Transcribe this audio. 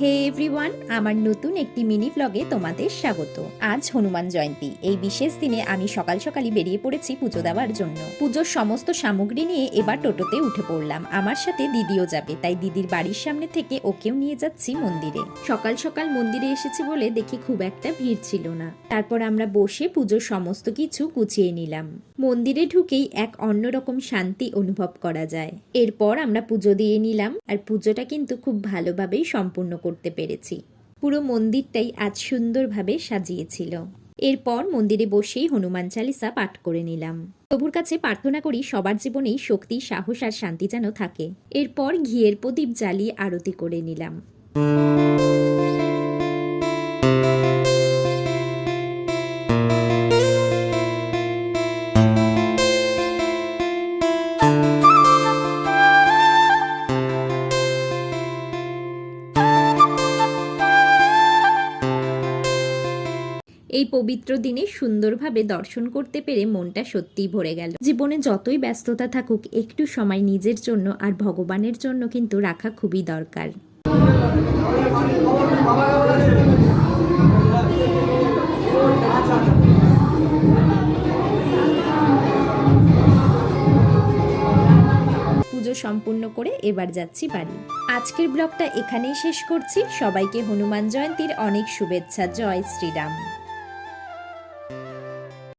হে everyone, আমার নতুন একটি মিনি ব্লগে তোমাদের স্বাগত। আজ হনুমান জয়ন্তী। এই বিশেষ দিনে আমি সকাল সকালই বেরিয়ে পড়েছি পুজো দেওয়ার জন্য। পুজোর সমস্ত সামগ্রী নিয়ে এবার টোটোতে উঠে পড়লাম। আমার সাথে দিদিও যাবে, তাই দিদির বাড়ির সামনে থেকে ওকেও নিয়ে যাচ্ছি মন্দিরে। সকাল সকাল মন্দিরে এসেছি বলে দেখি খুব একটা ভিড় ছিল না। তারপর আমরা বসে পুজোর সমস্ত কিছু গুছিয়ে নিলাম। মন্দিরে ঢুকেই এক অন্যরকম শান্তি অনুভব করা যায়। এরপর আমরা পুজো দিয়ে নিলাম, আর পুজোটা কিন্তু খুব ভালোভাবেই সম্পূর্ণ করতে পেরেছি। পুরো মন্দিরটাই আজ সুন্দরভাবে সাজিয়েছিল। এরপর মন্দিরে বসেই হনুমান চালিসা পাঠ করে নিলাম। প্রভুর কাছে প্রার্থনা করি সবার জীবনেই শক্তি, সাহস আর শান্তি যেন থাকে। এরপর ঘিয়ের প্রদীপ জ্বালিয়ে আরতি করে নিলাম। এই পবিত্র দিনে সুন্দরভাবে দর্শন করতে পেরে মনটা সত্যিই ভরে গেল। জীবনে যতই ব্যস্ততা থাকুক, একটু সময় নিজের জন্য আর ভগবানের জন্য কিন্তু রাখা খুবই দরকার। পুজো সম্পূর্ণ করে এবার যাচ্ছি বাড়ি। আজকের ব্লগটা এখানেই শেষ করছি। সবাইকে হনুমান জয়ন্তীর অনেক শুভেচ্ছা। জয় শ্রীরাম।